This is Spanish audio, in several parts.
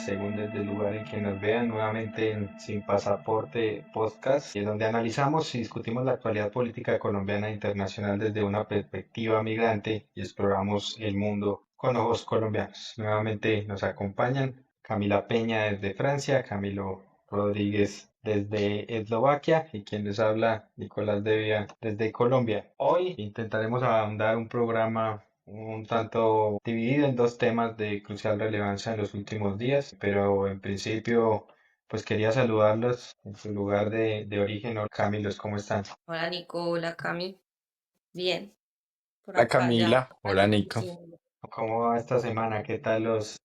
según desde el lugar en que nos vean, nuevamente en Sin Pasaporte Podcast, donde analizamos y discutimos la actualidad política colombiana e internacional desde una perspectiva migrante y exploramos el mundo con ojos colombianos. Nuevamente nos acompañan Camila Peña desde Francia, Camilo Rodríguez desde Eslovaquia y quien les habla, Nicolás Devia desde Colombia. Hoy intentaremos ahondar un programa un tanto dividido en dos temas de crucial relevancia en los últimos días, pero en principio pues quería saludarlos en su lugar de origen. Hola, Camilos, ¿cómo están? Hola Nico, hola Cami, bien, por Hola acá ya Camila, hola Nico. anocheciendo. ¿Cómo va esta semana? ¿Qué tal los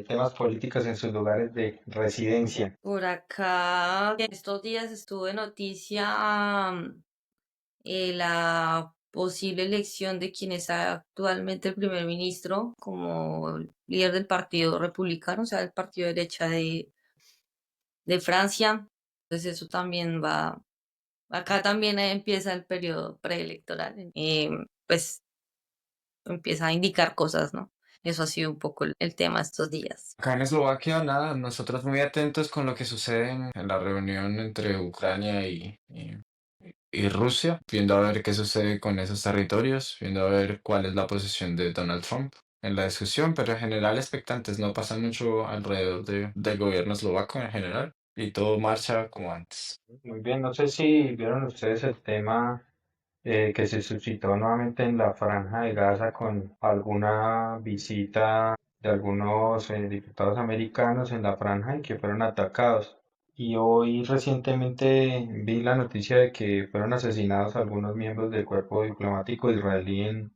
temas políticos en sus lugares de residencia? Por acá en estos días estuvo de noticia la posible elección de quien es actualmente el primer ministro como líder del Partido Republicano, o sea, del partido de derecha de Francia. Entonces eso también va, acá también empieza el periodo preelectoral. Pues empieza a indicar cosas, ¿no? Eso ha sido un poco el tema estos días. Acá en Eslovaquia, nada, nosotros muy atentos con lo que sucede en la reunión entre Ucrania y Rusia, viendo a ver qué sucede con esos territorios, viendo a ver cuál es la posición de Donald Trump en la discusión, pero en general expectantes, no pasa mucho alrededor del gobierno eslovaco en general y todo marcha como antes. Muy bien, no sé si vieron ustedes el tema que se suscitó nuevamente en la Franja de Gaza con alguna visita de algunos diputados americanos en la franja y que fueron atacados. Y hoy recientemente vi la noticia de que fueron asesinados algunos miembros del cuerpo diplomático israelí en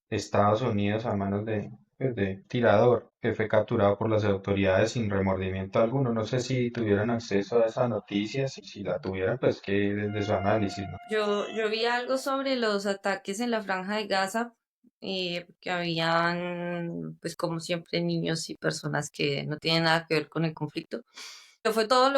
Estados Unidos a manos de tirador que fue capturado por las autoridades sin remordimiento alguno. No sé si tuvieron acceso a esa noticia, si la tuvieran, pues que desde su análisis, ¿no? Yo vi algo sobre los ataques en la Franja de Gaza, que habían, pues como siempre, niños y personas que no tienen nada que ver con el conflicto. Pero fue todo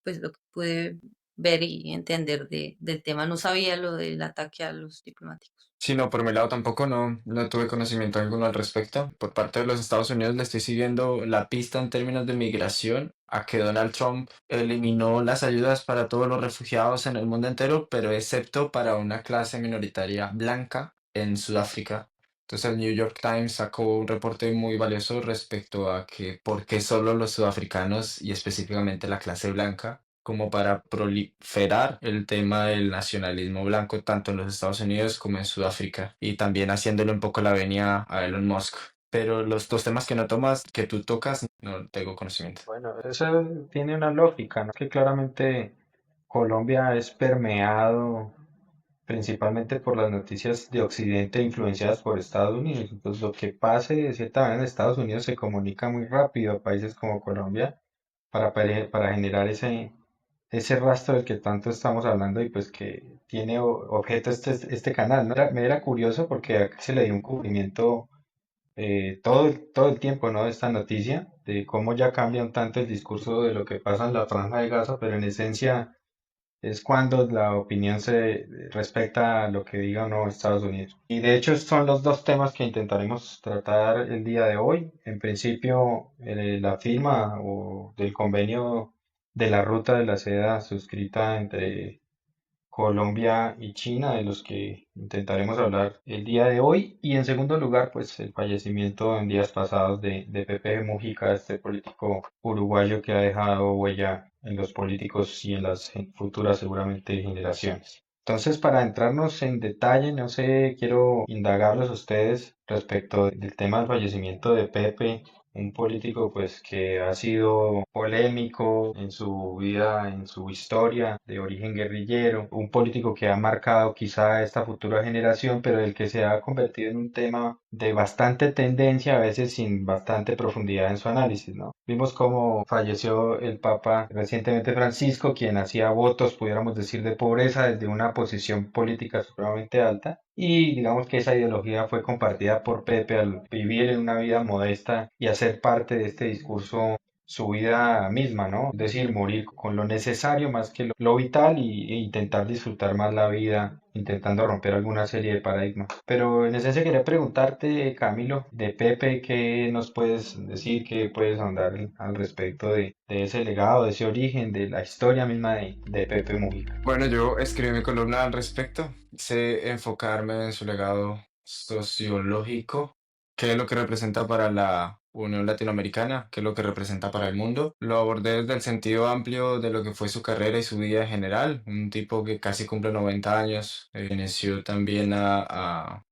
pues lo que pude ver y entender del tema. No sabía lo del ataque a los diplomáticos. Sí, no, por mi lado tampoco no tuve conocimiento alguno al respecto. Por parte de los Estados Unidos le estoy siguiendo la pista en términos de migración a que Donald Trump eliminó las ayudas para todos los refugiados en el mundo entero, pero excepto para una clase minoritaria blanca en Sudáfrica. Entonces el New York Times sacó un reporte muy valioso respecto a que por qué solo los sudafricanos y específicamente la clase blanca como para proliferar el tema del nacionalismo blanco tanto en los Estados Unidos como en Sudáfrica y también haciéndole un poco la venia a Elon Musk. Pero los dos temas que no tomas, que tú tocas, no tengo conocimiento. Bueno, eso tiene una lógica, ¿no? Que claramente Colombia es permeado principalmente por las noticias de Occidente influenciadas por Estados Unidos. Entonces, lo que pase de cierta manera en Estados Unidos se comunica muy rápido a países como Colombia para generar ese rastro del que tanto estamos hablando y pues que tiene objeto este canal, ¿no? Me era curioso porque acá se le dio un cubrimiento todo el tiempo, ¿no? De esta noticia, de cómo ya cambia un tanto el discurso de lo que pasa en la Franja de Gaza, pero en esencia es cuando la opinión se respecta a lo que diga o no Estados Unidos. Y de hecho son los dos temas que intentaremos tratar el día de hoy. En principio, la firma o del convenio de la Ruta de la Seda suscrita entre Colombia y China, de los que intentaremos hablar el día de hoy. Y en segundo lugar, pues el fallecimiento en días pasados de Pepe Mujica, este político uruguayo que ha dejado huella en los políticos y en las futuras seguramente generaciones. Entonces, para entrarnos en detalle, no sé, quiero indagarlos a ustedes respecto del tema del fallecimiento de Pepe, un político pues que ha sido polémico en su vida, en su historia de origen guerrillero, un político que ha marcado quizá esta futura generación, pero el que se ha convertido en un tema de bastante tendencia, a veces sin bastante profundidad en su análisis, ¿no? Vimos cómo falleció el Papa recientemente Francisco, quien hacía votos, pudiéramos decir, de pobreza desde una posición política supremamente alta. Y digamos que esa ideología fue compartida por Pepe al vivir en una vida modesta y hacer parte de este discurso su vida misma, ¿no? Es decir, morir con lo necesario más que lo vital e intentar disfrutar más la vida, intentando romper alguna serie de paradigmas. Pero en esencia quería preguntarte, Camilo, de Pepe, ¿qué nos puedes decir, qué puedes ahondar al respecto de ese legado, de ese origen, de la historia misma de Pepe Mujica? Bueno, yo escribí mi columna al respecto. Sé enfocarme en su legado sociológico, qué es lo que representa para la Unión Latinoamericana, qué es lo que representa para el mundo. Lo abordé desde el sentido amplio de lo que fue su carrera y su vida en general. Un tipo que casi cumple 90 años, inició también a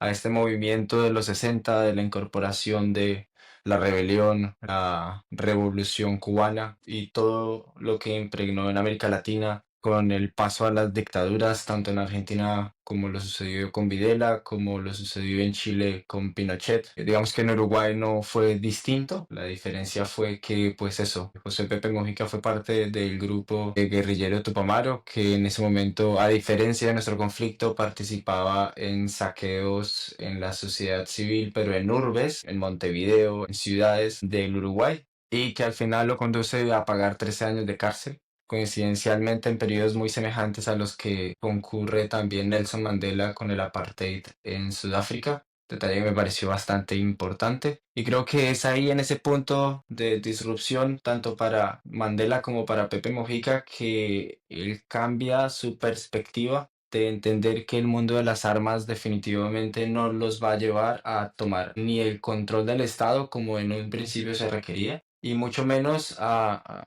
este movimiento de los 60 de la incorporación de la rebelión, la revolución cubana y todo lo que impregnó en América Latina con el paso a las dictaduras, tanto en Argentina como lo sucedió con Videla, como lo sucedió en Chile con Pinochet. Digamos que en Uruguay no fue distinto, la diferencia fue que, pues eso, José Pepe Mujica fue parte del grupo guerrillero Tupamaro, que en ese momento, a diferencia de nuestro conflicto, participaba en saqueos en la sociedad civil, pero en urbes, en Montevideo, en ciudades del Uruguay, y que al final lo conduce a pagar 13 años de cárcel, coincidencialmente en periodos muy semejantes a los que concurre también Nelson Mandela con el apartheid en Sudáfrica. Detalle que me pareció bastante importante. Y creo que es ahí en ese punto de disrupción, tanto para Mandela como para Pepe Mujica, que él cambia su perspectiva de entender que el mundo de las armas definitivamente no los va a llevar a tomar ni el control del Estado como en un principio se requería, y mucho menos a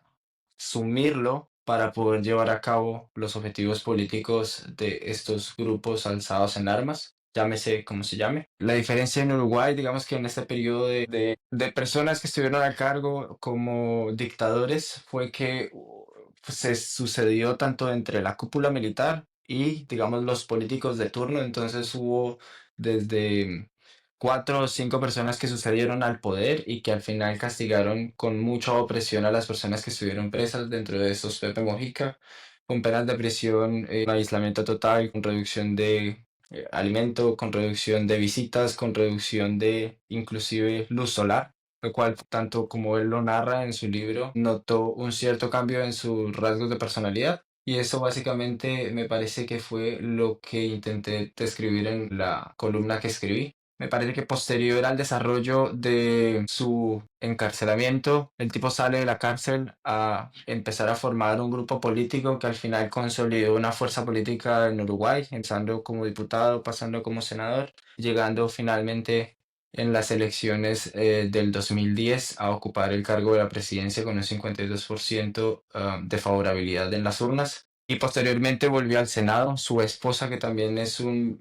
sumirlo para poder llevar a cabo los objetivos políticos de estos grupos alzados en armas, llámese como se llame. La diferencia en Uruguay, digamos que en este periodo de personas que estuvieron a cargo como dictadores, fue que pues, se sucedió tanto entre la cúpula militar y, digamos, los políticos de turno. Entonces hubo desde 4 o 5 personas que sucedieron al poder y que al final castigaron con mucha opresión a las personas que estuvieron presas, dentro de esos Pepe Mojica, con penas de prisión, aislamiento total, con reducción de alimento, con reducción de visitas, con reducción de inclusive luz solar, lo cual, tanto como él lo narra en su libro, notó un cierto cambio en sus rasgos de personalidad. Y eso básicamente me parece que fue lo que intenté describir en la columna que escribí. Me parece que posterior al desarrollo de su encarcelamiento, el tipo sale de la cárcel a empezar a formar un grupo político que al final consolidó una fuerza política en Uruguay, empezando como diputado, pasando como senador, llegando finalmente en las elecciones del 2010 a ocupar el cargo de la presidencia con un 52% de favorabilidad en las urnas. Y posteriormente volvió al Senado. Su esposa, que también es un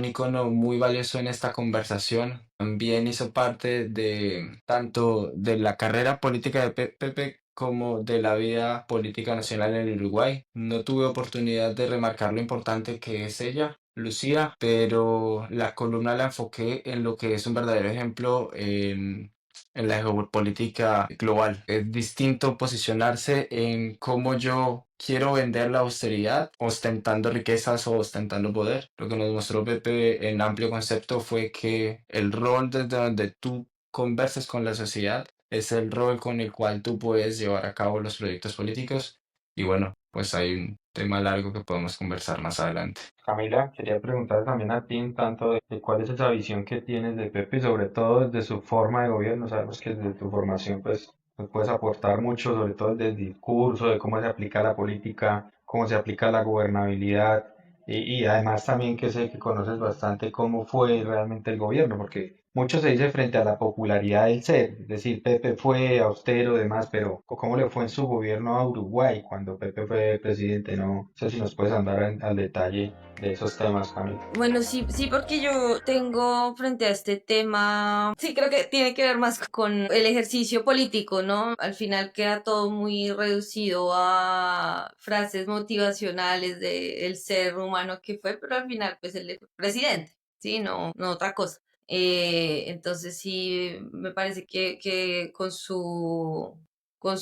icono muy valioso en esta conversación, también hizo parte de tanto de la carrera política de Pepe como de la vida política nacional en Uruguay. No tuve oportunidad de remarcar lo importante que es ella, Lucía, pero la columna la enfoqué en lo que es un verdadero ejemplo en la geopolítica global. Es distinto posicionarse en cómo yo quiero vender la austeridad, ostentando riquezas o ostentando poder. Lo que nos mostró Pepe en amplio concepto fue que el rol desde donde tú converses con la sociedad es el rol con el cual tú puedes llevar a cabo los proyectos políticos. Y bueno, pues hay un tema largo que podemos conversar más adelante. Camila, quería preguntar también a ti un tanto de cuál es esa visión que tienes de Pepe y sobre todo desde su forma de gobierno. Sabemos que desde tu formación pues nos puedes aportar mucho, sobre todo desde el discurso, de cómo se aplica la política, cómo se aplica la gobernabilidad y además también que sé que conoces bastante cómo fue realmente el gobierno, porque mucho se dice frente a la popularidad del ser, es decir, Pepe fue austero, demás, pero ¿cómo le fue en su gobierno a Uruguay cuando Pepe fue presidente? No sé si nos puedes andar al detalle de esos temas, Camilo. Bueno, sí, sí, porque yo tengo frente a este tema, sí, creo que tiene que ver más con el ejercicio político, ¿no? Al final queda todo muy reducido a frases motivacionales de el ser humano que fue, pero al final, pues, él fue presidente, ¿sí? No, no otra cosa. Entonces, sí, me parece que con su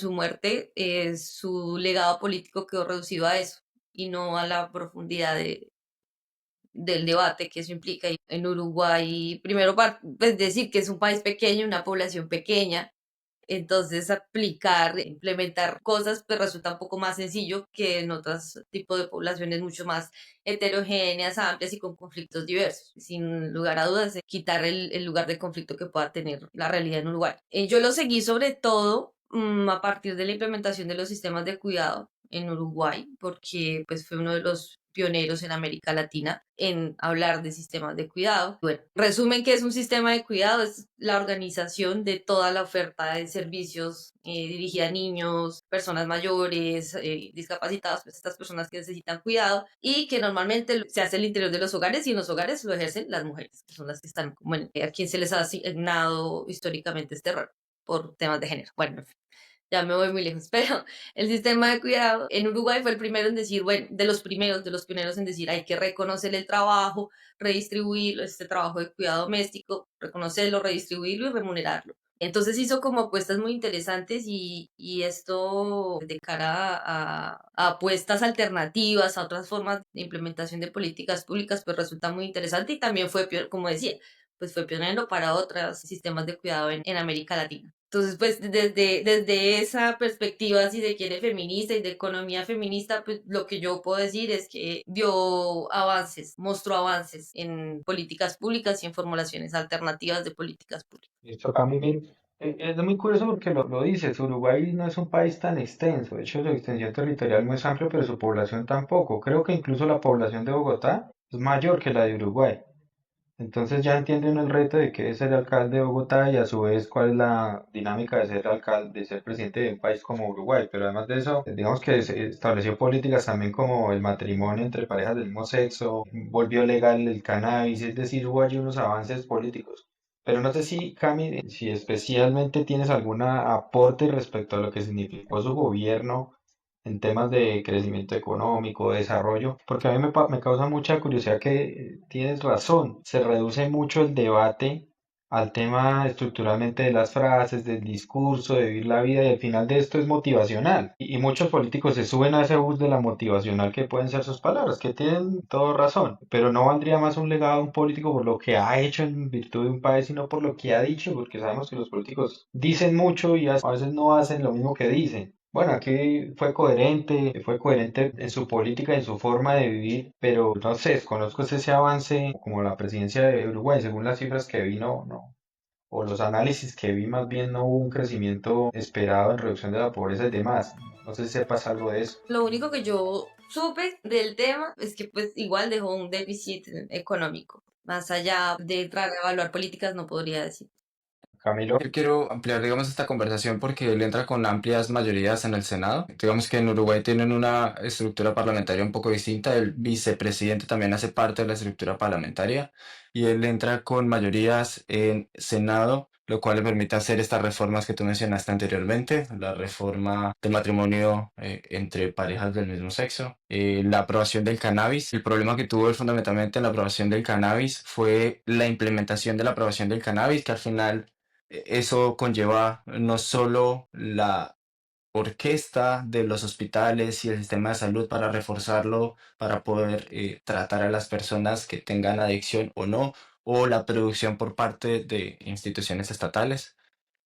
muerte, su legado político quedó reducido a eso y no a la profundidad del debate que eso implica. Y en Uruguay, primero, pues decir que es un país pequeño, una población pequeña, Entonces, aplicar, implementar cosas, pues resulta un poco más sencillo que en otros tipos de poblaciones mucho más heterogéneas, amplias y con conflictos diversos. Sin lugar a dudas, quitar el lugar de conflicto que pueda tener la realidad en Uruguay. Yo lo seguí sobre todo a partir de la implementación de los sistemas de cuidado en Uruguay, porque pues fue uno de los pioneros en América Latina en hablar de sistemas de cuidado. Bueno, resumen que es un sistema de cuidado, es la organización de toda la oferta de servicios dirigida a niños, personas mayores, discapacitados, pues estas personas que necesitan cuidado y que normalmente se hace al interior de los hogares y en los hogares lo ejercen las mujeres, que son las que están, bueno, a quien se les ha asignado históricamente este rol por temas de género. Bueno, en fin, ya me voy muy lejos, pero el sistema de cuidado en Uruguay fue el primero en decir, bueno, de los primeros, de los pioneros en decir, hay que reconocer el trabajo, redistribuirlo, este trabajo de cuidado doméstico, reconocerlo, redistribuirlo y remunerarlo. Entonces hizo como apuestas muy interesantes y esto de cara a apuestas alternativas, a otras formas de implementación de políticas públicas, pues resulta muy interesante y también fue, como decía, pues fue pionero para otros sistemas de cuidado en América Latina. Entonces, pues desde esa perspectiva así de quién es feminista y de economía feminista, pues lo que yo puedo decir es que dio avances, mostró avances en políticas públicas y en formulaciones alternativas de políticas públicas. Listo, Camilo. Es muy curioso porque lo dices, Uruguay no es un país tan extenso, de hecho su extensión territorial no es amplia, pero su población tampoco. Creo que incluso la población de Bogotá es mayor que la de Uruguay. Entonces ya entienden el reto de qué es ser alcalde de Bogotá y a su vez cuál es la dinámica de ser alcalde, de ser presidente de un país como Uruguay. Pero además de eso, digamos que se estableció políticas también como el matrimonio entre parejas del mismo sexo, volvió legal el cannabis, es decir, hubo allí unos avances políticos. Pero no sé si, Cami, si especialmente tienes algún aporte respecto a lo que significó su gobierno en temas de crecimiento económico, desarrollo, porque a mí me causa mucha curiosidad que tienes razón, se reduce mucho el debate al tema estructuralmente de las frases, del discurso, de vivir la vida y al final de esto es motivacional. Y muchos políticos se suben a ese bus de la motivacional que pueden ser sus palabras, que tienen todo razón, pero no valdría más un legado de un político por lo que ha hecho en virtud de un país, sino por lo que ha dicho, porque sabemos que los políticos dicen mucho y a veces no hacen lo mismo que dicen. Bueno, aquí fue coherente en su política, en su forma de vivir, pero no sé, desconozco ese avance como la presidencia de Uruguay, según las cifras que vi, no, o los análisis que vi, más bien no hubo un crecimiento esperado en reducción de la pobreza y demás. No sé si sepas algo de eso. Lo único que yo supe del tema es que pues igual dejó un déficit económico. Más allá de entrar a evaluar políticas, no podría decir. Camilo. Yo quiero ampliar, digamos, esta conversación porque él entra con amplias mayorías en el Senado. Digamos que en Uruguay tienen una estructura parlamentaria un poco distinta. El vicepresidente también hace parte de la estructura parlamentaria y él entra con mayorías en Senado, lo cual le permite hacer estas reformas que tú mencionaste anteriormente, la reforma del matrimonio entre parejas del mismo sexo, la aprobación del cannabis. El problema que tuvo él fundamentalmente en la aprobación del cannabis fue la implementación de la aprobación del cannabis, que al final eso conlleva no solo la orquesta de los hospitales y el sistema de salud para reforzarlo, para poder tratar a las personas que tengan adicción o no, o la producción por parte de instituciones estatales.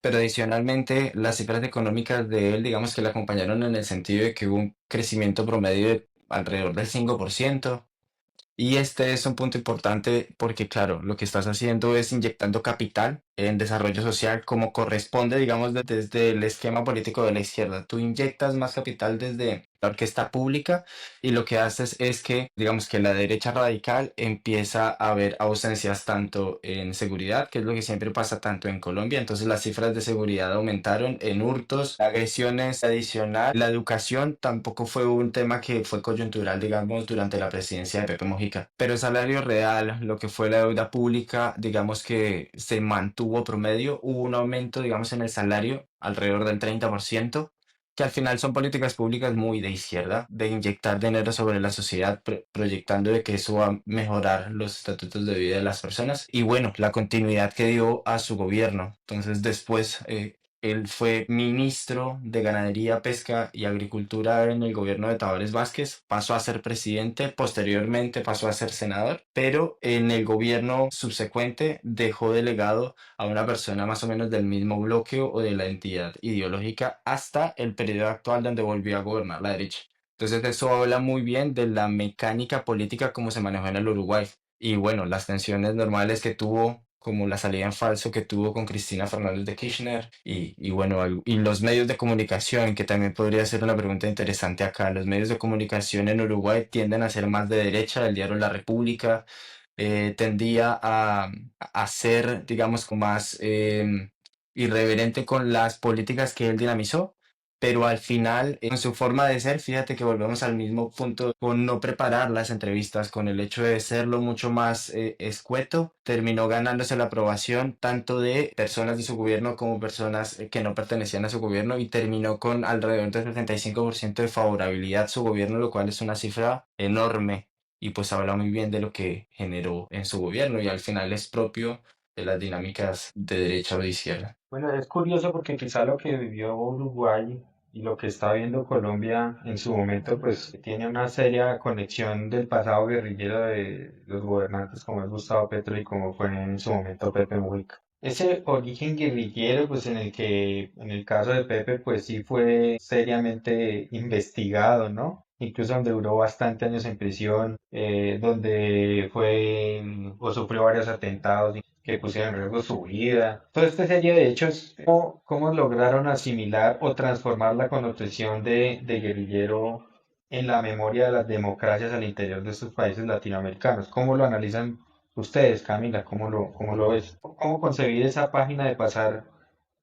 Pero adicionalmente, las cifras económicas de él, digamos que le acompañaron en el sentido de que hubo un crecimiento promedio de alrededor del 5%. Y este es un punto importante porque, claro, lo que estás haciendo es inyectando capital en desarrollo social como corresponde, digamos, desde el esquema político de la izquierda. Tú inyectas más capital desde la orquesta pública y lo que haces es que, digamos, que la derecha radical empieza a ver ausencias tanto en seguridad, que es lo que siempre pasa tanto en Colombia. Entonces las cifras de seguridad aumentaron en hurtos, agresiones adicional. La educación tampoco fue un tema que fue coyuntural, digamos, durante la presidencia de Pepe Mujica. Pero el salario real, lo que fue la deuda pública, digamos que se mantuvo promedio. Hubo un aumento, digamos, en el salario alrededor del 30%, que al final son políticas públicas muy de izquierda, de inyectar dinero sobre la sociedad, proyectando de que eso va a mejorar los estatutos de vida de las personas. Y bueno, la continuidad que dio a su gobierno. Entonces después Él fue ministro de Ganadería, Pesca y Agricultura en el gobierno de Tabaré Vázquez, pasó a ser presidente, posteriormente pasó a ser senador, pero en el gobierno subsecuente dejó delegado a una persona más o menos del mismo bloque o de la entidad ideológica hasta el periodo actual donde volvió a gobernar la derecha. Entonces eso habla muy bien de la mecánica política como se manejó en el Uruguay. Y bueno, las tensiones normales que tuvo, como la salida en falso que tuvo con Cristina Fernández de Kirchner, y bueno, y los medios de comunicación, que también podría ser una pregunta interesante acá. Los medios de comunicación en Uruguay tienden a ser más de derecha, el diario La República tendía a ser, digamos, como más irreverente con las políticas que él dinamizó, pero al final, en su forma de ser, fíjate que volvemos al mismo punto con no preparar las entrevistas, con el hecho de serlo mucho más escueto, terminó ganándose la aprobación tanto de personas de su gobierno como personas que no pertenecían a su gobierno y terminó con alrededor del 75% de favorabilidad a su gobierno, lo cual es una cifra enorme y pues habla muy bien de lo que generó en su gobierno y al final es propio de las dinámicas de derecha o de izquierda. Bueno, es curioso porque quizá lo que vivió Uruguay y lo que está viendo Colombia en su momento, pues tiene una seria conexión del pasado guerrillero de los gobernantes como es Gustavo Petro y como fue en su momento Pepe Mujica. Ese origen guerrillero, pues en el caso de Pepe, pues sí fue seriamente investigado, ¿no? Incluso donde duró bastante años en prisión, donde fue o sufrió varios atentados que pusieron en riesgo su vida. Toda esta serie de hechos, cómo lograron asimilar o transformar la connotación de guerrillero en la memoria de las democracias al interior de estos países latinoamericanos. ¿Cómo lo analizan ustedes, Camila? Cómo lo ves? ¿Cómo concebir esa página de pasar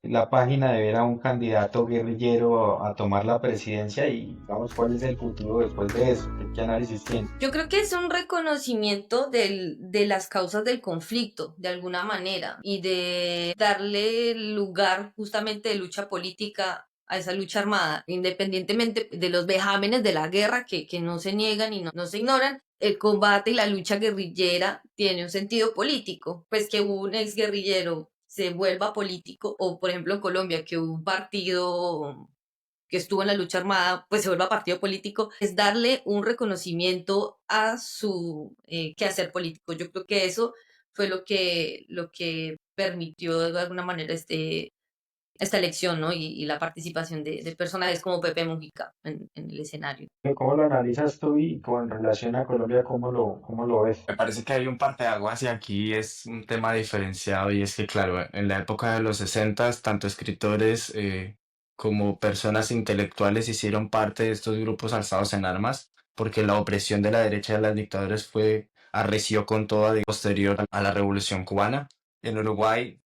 la página de ver a un candidato guerrillero a tomar la presidencia y vamos, cuál es el futuro después de eso? ¿Qué análisis tiene? Yo creo que es un reconocimiento de las causas del conflicto, de alguna manera, y de darle lugar justamente de lucha política a esa lucha armada, independientemente de los vejámenes de la guerra que no se niegan y no se ignoran. El combate y la lucha guerrillera tiene un sentido político, pues que un ex guerrillero se vuelva político, o por ejemplo en Colombia, que un partido que estuvo en la lucha armada, pues se vuelva partido político, es darle un reconocimiento a su quehacer político. Yo creo que eso fue lo que permitió de alguna manera esta elección, ¿no? Y la participación de personajes como Pepe Mujica en el escenario. ¿Cómo lo analizas tú y con relación a Colombia, cómo lo ves? Me parece que hay un parteaguas y aquí es un tema diferenciado y es que, claro, en la época de los 60, tanto escritores como personas intelectuales hicieron parte de estos grupos alzados en armas porque la opresión de la derecha de las dictaduras fue arreció con toda posterior a la Revolución Cubana. En Uruguay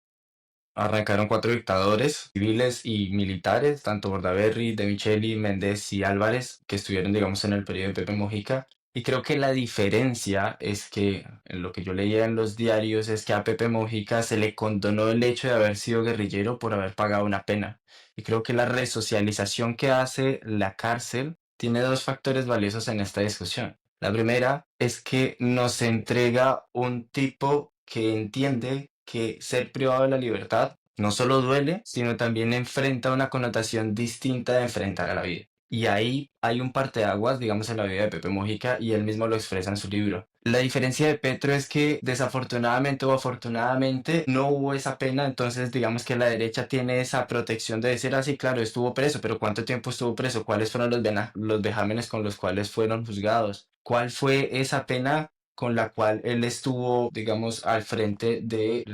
arrancaron cuatro dictadores civiles y militares, tanto Bordaberry, De Micheli, Méndez y Álvarez, que estuvieron, digamos, en el periodo de Pepe Mujica. Y creo que la diferencia es que, en lo que yo leía en los diarios, es que a Pepe Mujica se le condonó el hecho de haber sido guerrillero por haber pagado una pena. Y creo que la resocialización que hace la cárcel tiene dos factores valiosos en esta discusión. La primera es que nos entrega un tipo que entiende que ser privado de la libertad no solo duele, sino también enfrenta una connotación distinta de enfrentar a la vida. Y ahí hay un parteaguas, digamos, en la vida de Pepe Mujica y él mismo lo expresa en su libro. La diferencia de Petro es que desafortunadamente o afortunadamente no hubo esa pena, entonces digamos que la derecha tiene esa protección de decir así, claro, estuvo preso, pero ¿cuánto tiempo estuvo preso? ¿Cuáles fueron los vejámenes con los cuales fueron juzgados? ¿Cuál fue esa pena con la cual él estuvo, digamos, al frente del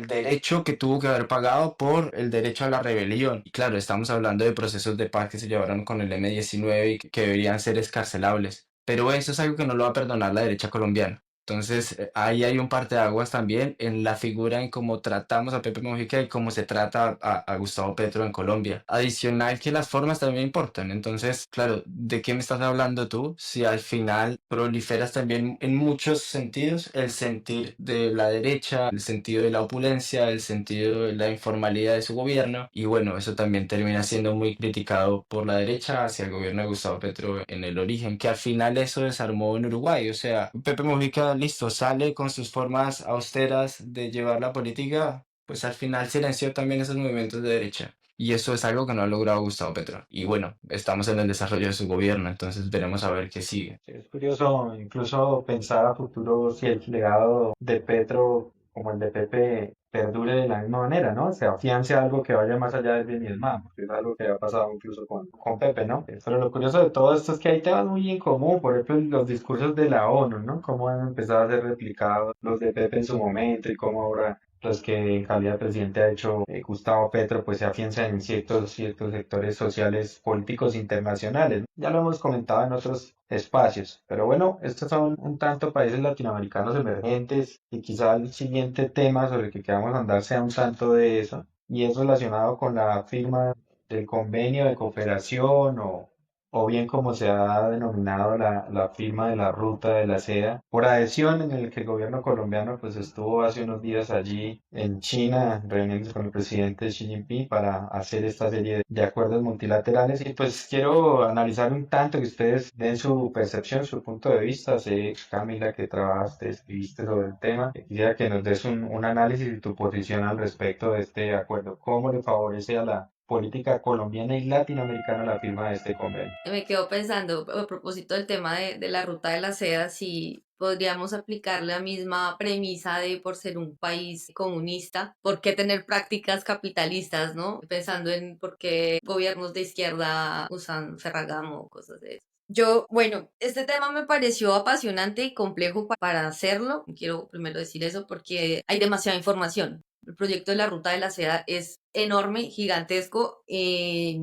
derecho que tuvo que haber pagado por el derecho a la rebelión? Y claro, estamos hablando de procesos de paz que se llevaron con el M-19 y que deberían ser escarcelables. Pero eso es algo que no lo va a perdonar la derecha colombiana. Entonces, ahí hay un parteaguas también en la figura en cómo tratamos a Pepe Mujica y cómo se trata a Gustavo Petro en Colombia. Adicional que las formas también importan. Entonces, claro, ¿de qué me estás hablando tú? Si al final proliferas también en muchos sentidos el sentir de la derecha, el sentido de la opulencia, el sentido de la informalidad de su gobierno. Y bueno, eso también termina siendo muy criticado por la derecha hacia el gobierno de Gustavo Petro en el origen, que al final eso desarmó en Uruguay. O sea, Pepe Mujica, listo, sale con sus formas austeras de llevar la política, pues al final silenció también esos movimientos de derecha. y eso es algo que no ha logrado Gustavo Petro. Y bueno, estamos en el desarrollo de su gobierno, entonces veremos a ver qué sigue. Sí, es curioso incluso pensar a futuro si el legado de Petro como el de Pepe perdure de la misma manera, ¿no? Se afiance algo que vaya más allá del bien y el mal, porque es algo que ha pasado incluso con Pepe, ¿no? Pero lo curioso de todo esto es que hay temas muy en común, por ejemplo, los discursos de la ONU, ¿no? Cómo han empezado a ser replicados los de Pepe en su momento y cómo ahora los que en calidad de presidente ha hecho Gustavo Petro, pues se afianzan en ciertos sectores sociales políticos internacionales. Ya lo hemos comentado en otros espacios, pero bueno, estos son un tanto países latinoamericanos emergentes y quizá el siguiente tema sobre el que queramos andar sea un tanto de eso y es relacionado con la firma del convenio de cooperación o bien como se ha denominado la firma de la ruta de la seda, por adhesión en el que el gobierno colombiano pues estuvo hace unos días allí en China reuniéndose con el presidente Xi Jinping para hacer esta serie de acuerdos multilaterales y pues quiero analizar un tanto que ustedes den su percepción, su punto de vista. Sé, Camila, que trabajaste, escribiste sobre el tema. Quisiera que nos des un análisis y tu posición al respecto de este acuerdo. ¿Cómo le favorece a la política colombiana y latinoamericana la firma de este convenio? Me quedo pensando a propósito del tema de la ruta de la seda, si podríamos aplicar la misma premisa de por ser un país comunista, ¿por qué tener prácticas capitalistas, no? Pensando en por qué gobiernos de izquierda usan Ferragamo o cosas de eso. Yo, bueno, este tema me pareció apasionante y complejo para hacerlo. Quiero primero decir eso porque hay demasiada información. El proyecto de la Ruta de la Seda es enorme, gigantesco y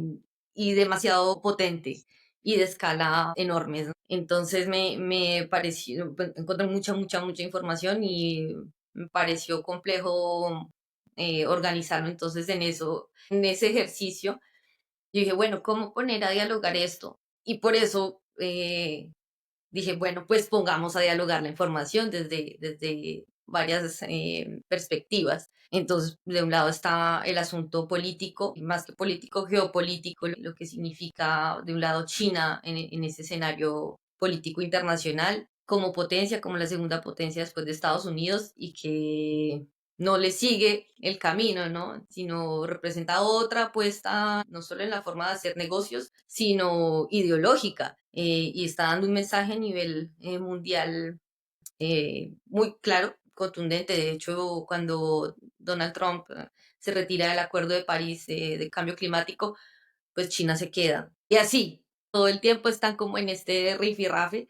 demasiado potente y de escala enormes, ¿no? Entonces me pareció, pues, encontré mucha información y me pareció complejo organizarlo. Entonces en eso, en ese ejercicio, yo dije, bueno, ¿cómo poner a dialogar esto? Y por eso dije, bueno, pues pongamos a dialogar la información desde varias perspectivas. Entonces, de un lado está el asunto político, y más que político, geopolítico, lo que significa de un lado China en ese escenario político internacional como potencia, como la segunda potencia después de Estados Unidos y que no le sigue el camino, ¿no? Sino representa otra apuesta, no solo en la forma de hacer negocios, sino ideológica, y está dando un mensaje a nivel mundial muy claro, contundente. De hecho, cuando Donald Trump se retira del Acuerdo de París de cambio climático, pues China se queda. Y así, todo el tiempo están como en este rifirrafe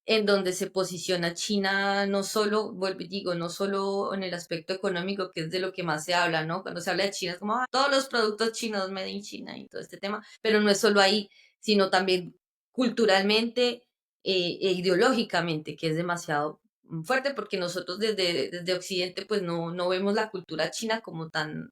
en donde se posiciona China, no solo, vuelvo y digo, no solo en el aspecto económico, que es de lo que más se habla, ¿no? Cuando se habla de China es como, todos los productos chinos made in China y todo este tema, pero no es solo ahí, sino también culturalmente e ideológicamente, que es demasiado fuerte, porque nosotros desde Occidente pues no vemos la cultura china como tan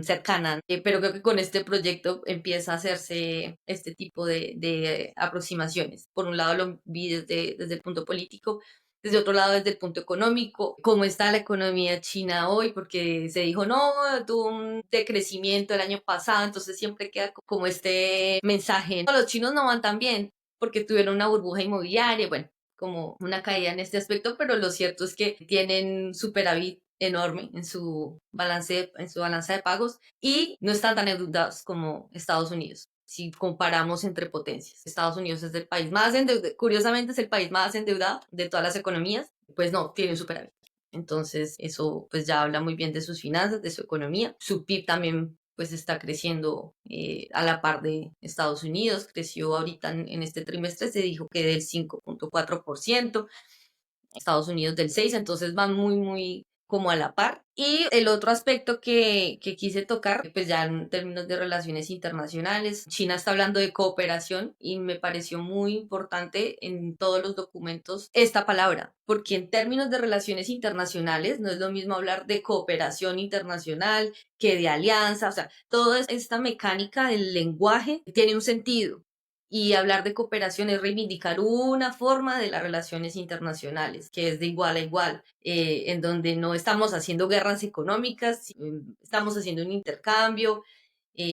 cercana, pero creo que con este proyecto empieza a hacerse este tipo de aproximaciones. Por un lado lo vi desde el punto político, desde otro lado desde el punto económico, cómo está la economía china hoy, porque se dijo, no, tuvo un decrecimiento el año pasado, entonces siempre queda como este mensaje, no, los chinos no van tan bien porque tuvieron una burbuja inmobiliaria, bueno, como una caída en este aspecto, pero lo cierto es que tienen superávit enorme en su balanza de pagos y no están tan endeudados como Estados Unidos. Si comparamos entre potencias, Estados Unidos es el país más endeudado, curiosamente es el país más endeudado de todas las economías, pues no, tiene un superávit. Entonces, eso pues ya habla muy bien de sus finanzas, de su economía. Su PIB también pues está creciendo a la par de Estados Unidos. Creció ahorita en este trimestre, se dijo que del 5.4%. Estados Unidos del 6, entonces van muy como a la par. Y el otro aspecto que quise tocar, pues ya en términos de relaciones internacionales, China está hablando de cooperación y me pareció muy importante en todos los documentos esta palabra, porque en términos de relaciones internacionales no es lo mismo hablar de cooperación internacional que de alianza, o sea, toda esta mecánica del lenguaje tiene un sentido. Y hablar de cooperación es reivindicar una forma de las relaciones internacionales, que es de igual a igual, en donde no estamos haciendo guerras económicas, estamos haciendo un intercambio.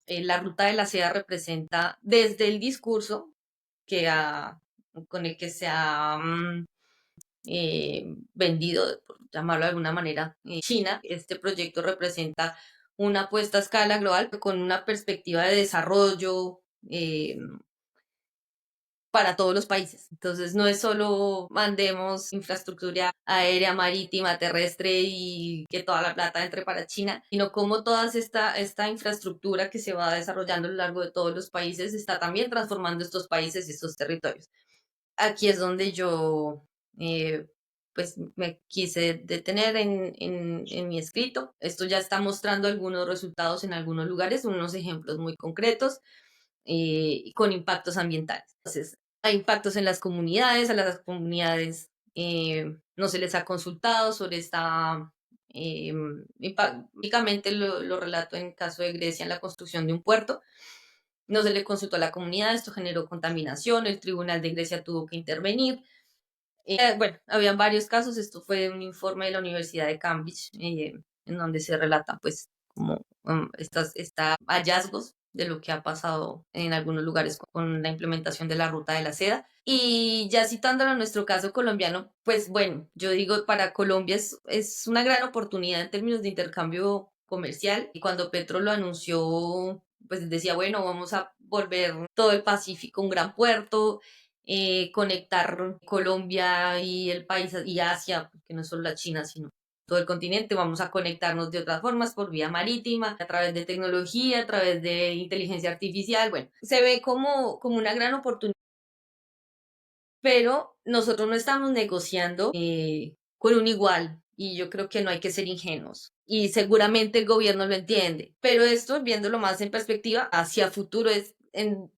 La ruta de la seda representa desde el discurso que con el que se ha vendido, por llamarlo de alguna manera, China. Este proyecto representa una apuesta a escala global con una perspectiva de desarrollo para todos los países. Entonces, no es solo mandemos infraestructura aérea, marítima, terrestre y que toda la plata entre para China, sino como toda esta infraestructura que se va desarrollando a lo largo de todos los países está también transformando estos países y estos territorios. Aquí es donde yo eh, pues me quise detener en mi escrito. Esto ya está mostrando algunos resultados en algunos lugares, unos ejemplos muy concretos con impactos ambientales. Entonces, hay impactos en las comunidades, a las comunidades no se les ha consultado sobre esta... Únicamente lo relato en el caso de Grecia en la construcción de un puerto. No se le consultó a la comunidad, esto generó contaminación, el Tribunal de Grecia tuvo que intervenir. Bueno, habían varios casos, esto fue un informe de la Universidad de Cambridge, en donde se relata pues como estos hallazgos de lo que ha pasado en algunos lugares con la implementación de la ruta de la seda. Y ya citándolo en nuestro caso colombiano, pues bueno, yo digo, para Colombia es una gran oportunidad en términos de intercambio comercial. Y cuando Petro lo anunció, pues decía, bueno, vamos a volver todo el Pacífico un gran puerto, conectar Colombia y el país y Asia, que no es solo la China, sino todo el continente, vamos a conectarnos de otras formas, por vía marítima, a través de tecnología, a través de inteligencia artificial. Bueno, se ve como una gran oportunidad, pero nosotros no estamos negociando con un igual y yo creo que no hay que ser ingenuos. Y seguramente el gobierno lo entiende, pero esto, viéndolo más en perspectiva, hacia futuro es en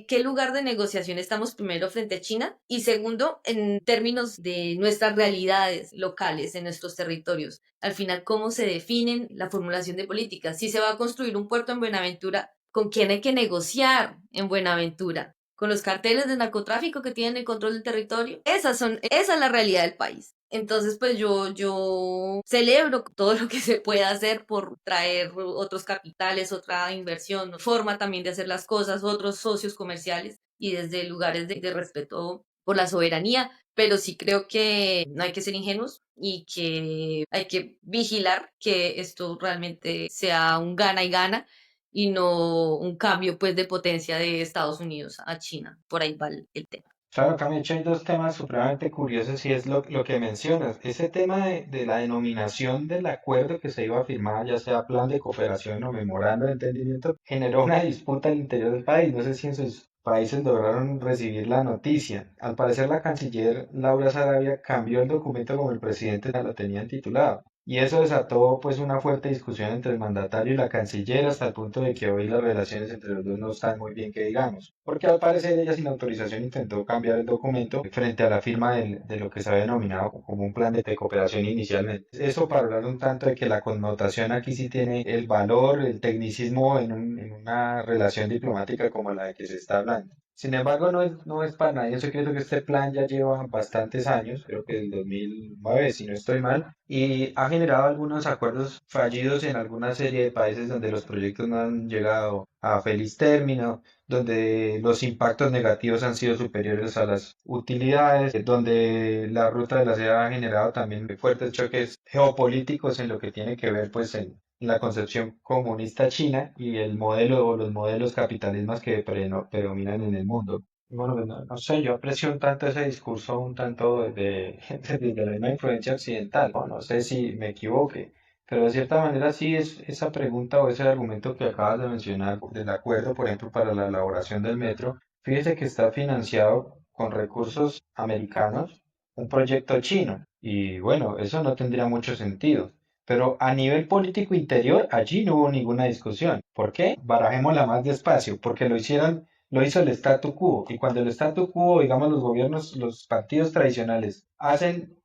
qué lugar de negociación estamos primero frente a China y segundo, en términos de nuestras realidades locales en nuestros territorios. Al final, cómo se definen la formulación de políticas. Si se va a construir un puerto en Buenaventura, ¿con quién hay que negociar en Buenaventura? ¿Con los carteles de narcotráfico que tienen el control del territorio? Esa es la realidad del país. Entonces, pues yo celebro todo lo que se pueda hacer por traer otros capitales, otra inversión, forma también de hacer las cosas, otros socios comerciales y desde lugares de respeto por la soberanía, pero sí creo que no hay que ser ingenuos y que hay que vigilar que esto realmente sea un gana y gana y no un cambio pues de potencia de Estados Unidos a China. Por ahí va el tema. Claro, Camicho, hay dos temas supremamente curiosos y es lo que mencionas. Ese tema de la denominación del acuerdo que se iba a firmar, ya sea plan de cooperación o memorando de entendimiento, generó una disputa al interior del país. No sé si en sus países lograron recibir la noticia. Al parecer, la canciller Laura Sarabia cambió el documento como el presidente ya lo tenía titulado. Y eso desató pues una fuerte discusión entre el mandatario y la canciller hasta el punto de que hoy las relaciones entre los dos no están muy bien que digamos, porque al parecer ella sin autorización intentó cambiar el documento frente a la firma de lo que se había denominado como un plan de cooperación inicialmente. Eso para hablar un tanto de que la connotación aquí sí tiene el valor, el tecnicismo en una relación diplomática como la de que se está hablando. Sin embargo, no es para nadie un secreto que este plan ya lleva bastantes años, creo que del 2009, si no estoy mal, y ha generado algunos acuerdos fallidos en alguna serie de países donde los proyectos no han llegado a feliz término, donde los impactos negativos han sido superiores a las utilidades, donde la ruta de la seda ha generado también fuertes choques geopolíticos en lo que tiene que ver pues en la concepción comunista china y el modelo o los modelos capitalismos que predominan en el mundo. Bueno, pues no sé, yo aprecio un tanto ese discurso, un tanto desde la misma influencia occidental. No sé si me equivoque, pero de cierta manera sí es esa pregunta o ese argumento que acabas de mencionar del acuerdo, por ejemplo, para la elaboración del metro. Fíjese que está financiado con recursos americanos un proyecto chino. Y bueno, eso no tendría mucho sentido. Pero a nivel político interior, allí no hubo ninguna discusión. ¿Por qué? Barajémosla más despacio, porque lo hizo el statu quo. Y cuando el statu quo, digamos, los gobiernos, los partidos tradicionales hacen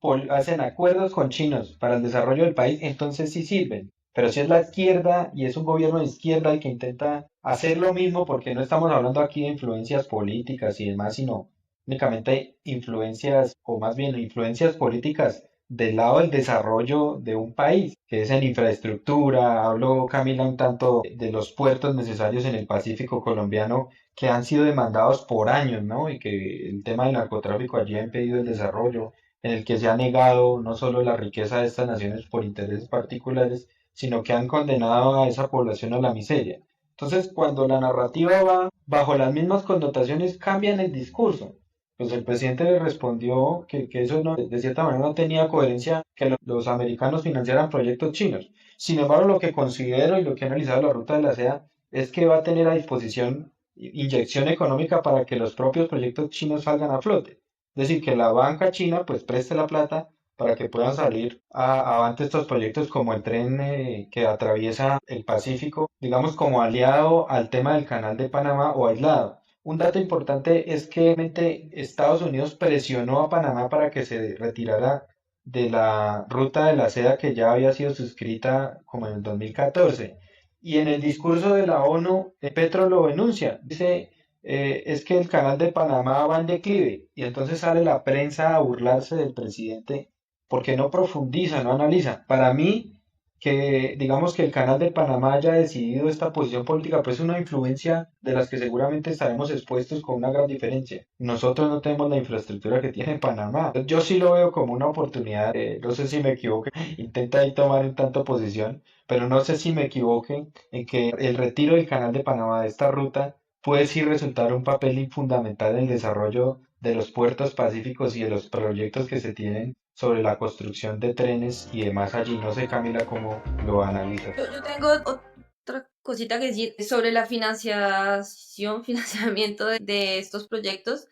acuerdos con chinos para el desarrollo del país, entonces sí sirven. Pero si es la izquierda y es un gobierno de izquierda el que intenta hacer lo mismo, porque no estamos hablando aquí de influencias políticas y demás, sino únicamente influencias, o más bien influencias políticas del lado del desarrollo de un país, que es en infraestructura. Hablo, Camila, un tanto de los puertos necesarios en el Pacífico colombiano que han sido demandados por años, ¿no? Y que el tema del narcotráfico allí ha impedido el desarrollo, en el que se ha negado no solo la riqueza de estas naciones por intereses particulares, sino que han condenado a esa población a la miseria. Entonces, cuando la narrativa va bajo las mismas connotaciones, cambian el discurso. Pues el presidente le respondió que eso no, de cierta manera no tenía coherencia que los americanos financiaran proyectos chinos. Sin embargo, lo que considero y lo que he analizado de la ruta de la seda es que va a tener a disposición inyección económica para que los propios proyectos chinos salgan a flote. Es decir, que la banca china pues preste la plata para que puedan salir avante estos proyectos como el tren que atraviesa el Pacífico, digamos como aliado al tema del Canal de Panamá o aislado. Un dato importante es que realmente Estados Unidos presionó a Panamá para que se retirara de la ruta de la seda que ya había sido suscrita como en el 2014. Y en el discurso de la ONU, Petro lo denuncia. Dice, es que el canal de Panamá va en declive. Y entonces sale la prensa a burlarse del presidente porque no profundiza, no analiza. Para mí, que digamos que el canal de Panamá haya decidido esta posición política, pues es una influencia de las que seguramente estaremos expuestos con una gran diferencia. Nosotros no tenemos la infraestructura que tiene Panamá. Yo sí lo veo como una oportunidad, no sé si me equivoco, intenta ahí tomar un tanto posición, pero no sé si me equivoque en que el retiro del canal de Panamá de esta ruta puede sí resultar un papel fundamental en el desarrollo de los puertos pacíficos y de los proyectos que se tienen sobre la construcción de trenes y demás allí. No sé, Camila, cómo lo analizas. Yo tengo otra cosita que decir sobre la financiamiento de estos proyectos.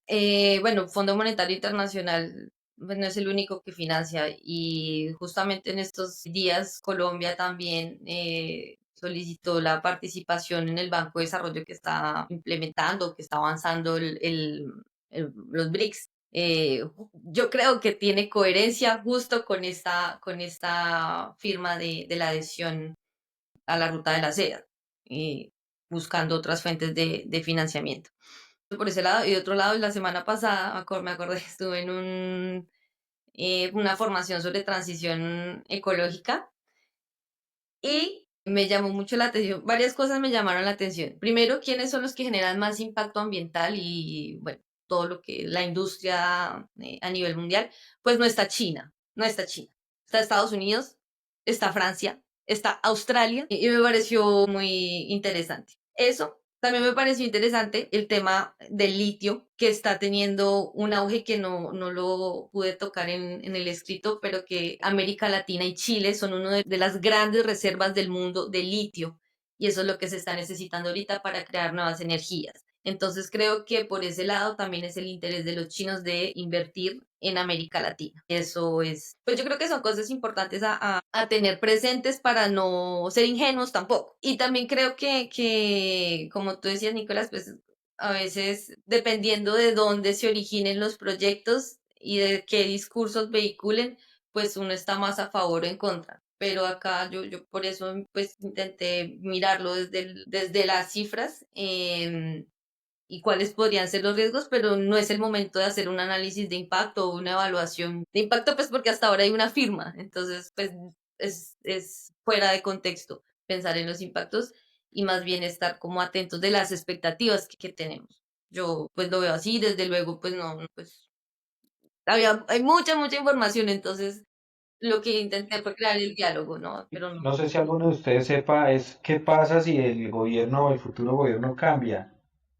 Bueno, Fondo Monetario Internacional pues, no es el único que financia y justamente en estos días Colombia también solicitó la participación en el Banco de Desarrollo que está implementando, que está avanzando los BRICS. Yo creo que tiene coherencia justo con esta firma de la adhesión a la ruta de la seda, buscando otras fuentes de financiamiento por ese lado. Y de otro lado, la semana pasada, me acordé, estuve en una formación sobre transición ecológica y me llamó mucho la atención, varias cosas me llamaron la atención. Primero, quiénes son los que generan más impacto ambiental y, bueno, todo lo que la industria a nivel mundial, pues no está China, no está China. Está Estados Unidos, está Francia, está Australia y me pareció muy interesante. Eso también me pareció interesante el tema del litio, que está teniendo un auge que no lo pude tocar en el escrito, pero que América Latina y Chile son una de las grandes reservas del mundo de litio. Y eso es lo que se está necesitando ahorita para crear nuevas energías. Entonces creo que por ese lado también es el interés de los chinos de invertir en América Latina. Eso es, pues yo creo que son cosas importantes a tener presentes para no ser ingenuos tampoco. Y también creo que, como tú decías, Nicolás, pues a veces dependiendo de dónde se originen los proyectos y de qué discursos vehiculen, pues uno está más a favor o en contra. Pero acá yo por eso pues intenté mirarlo desde las cifras y cuáles podrían ser los riesgos, pero no es el momento de hacer un análisis de impacto o una evaluación de impacto, pues porque hasta ahora hay una firma, entonces pues es fuera de contexto pensar en los impactos y más bien estar como atentos de las expectativas que tenemos. Yo pues lo veo así, desde luego pues no, pues hay mucha información, entonces lo que intenté fue crear el diálogo, ¿no? Pero no. No sé si alguno de ustedes sepa es qué pasa si el gobierno o el futuro gobierno cambia.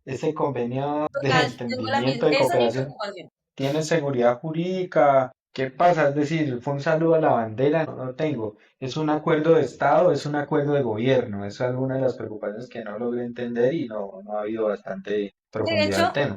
Ese convenio de Total, tengo entendimiento de esa es mi cooperación preocupación. tiene seguridad jurídica. ¿Qué pasa? Es decir, fue un saludo a la bandera, no tengo. ¿Es un acuerdo de Estado? ¿Es un acuerdo de gobierno? Es alguna de las preocupaciones que no logré entender y no ha habido bastante De profundidad al hecho, tema.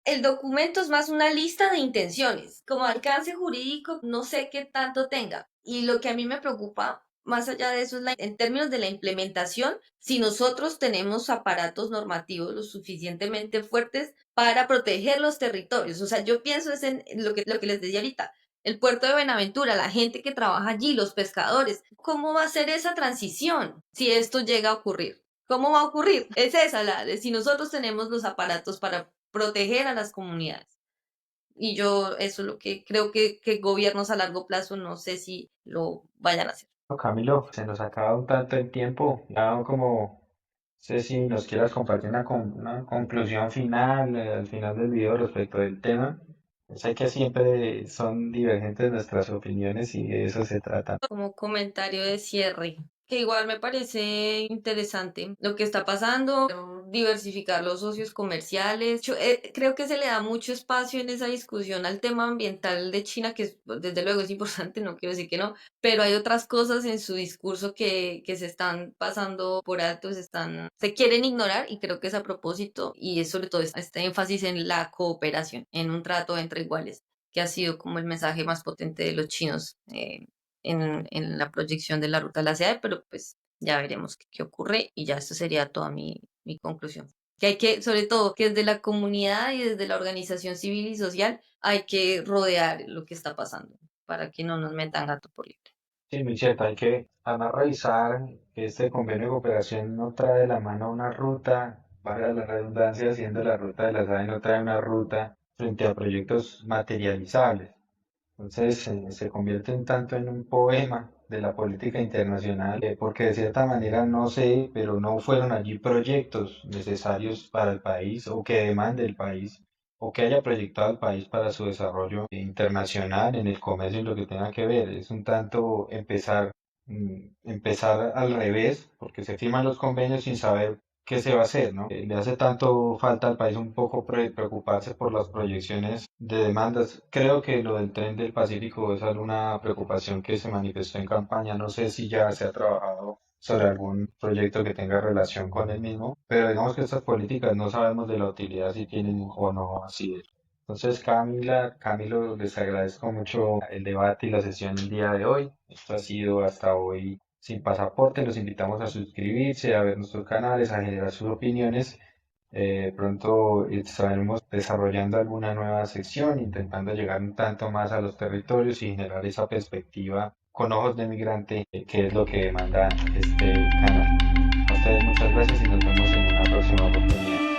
el documento es más una lista de intenciones. Como alcance jurídico, no sé qué tanto tenga. Y lo que a mí me preocupa, más allá de eso, es en términos de la implementación, si nosotros tenemos aparatos normativos lo suficientemente fuertes para proteger los territorios. O sea, yo pienso es en lo que les decía ahorita. El puerto de Buenaventura, la gente que trabaja allí, los pescadores. ¿Cómo va a ser esa transición si esto llega a ocurrir? ¿Cómo va a ocurrir? Es esa de si nosotros tenemos los aparatos para proteger a las comunidades. Y yo eso es lo que creo que gobiernos a largo plazo no sé si lo vayan a hacer. Bueno, Camilo, se nos acaba un tanto el tiempo. Ya como sé si nos quieras compartir una conclusión final al final del video respecto del tema. Sé que siempre son divergentes nuestras opiniones y de eso se trata. Como comentario de cierre, que igual me parece interesante lo que está pasando, diversificar los socios comerciales. Creo que se le da mucho espacio en esa discusión al tema ambiental de China, que desde luego es importante, no quiero decir que no, pero hay otras cosas en su discurso que se están pasando por alto, se quieren ignorar y creo que es a propósito y es sobre todo este énfasis en la cooperación, en un trato entre iguales, que ha sido como el mensaje más potente de los chinos. En la proyección de la ruta a la SEAE, pero pues ya veremos qué ocurre y ya esto sería toda mi conclusión. Que hay que, sobre todo, que desde la comunidad y desde la organización civil y social hay que rodear lo que está pasando para que no nos metan gato por liebre. Sí, muy cierto, hay que además revisar que este convenio de cooperación no trae de la mano una ruta, valga la redundancia, siendo la ruta de la SAE no trae una ruta frente a proyectos materializables. Entonces se convierte un tanto en un poema de la política internacional, porque de cierta manera no sé, pero no fueron allí proyectos necesarios para el país o que demande el país o que haya proyectado el país para su desarrollo internacional en el comercio y lo que tenga que ver. Es un tanto empezar al revés, porque se firman los convenios sin saber qué se va a hacer, ¿no? Le hace tanto falta al país un poco preocuparse por las proyecciones de demandas. Creo que lo del tren del Pacífico es alguna preocupación que se manifestó en campaña. No sé si ya se ha trabajado sobre algún proyecto que tenga relación con el mismo, pero digamos que estas políticas no sabemos de la utilidad si tienen o no así. Entonces, Camilo, les agradezco mucho el debate y la sesión el día de hoy. Esto ha sido hasta hoy Sin Pasaporte. Los invitamos a suscribirse, a ver nuestros canales, a generar sus opiniones. Pronto estaremos desarrollando alguna nueva sección, intentando llegar un tanto más a los territorios y generar esa perspectiva con ojos de migrante, que es lo que demanda este canal. A ustedes muchas gracias y nos vemos en una próxima oportunidad.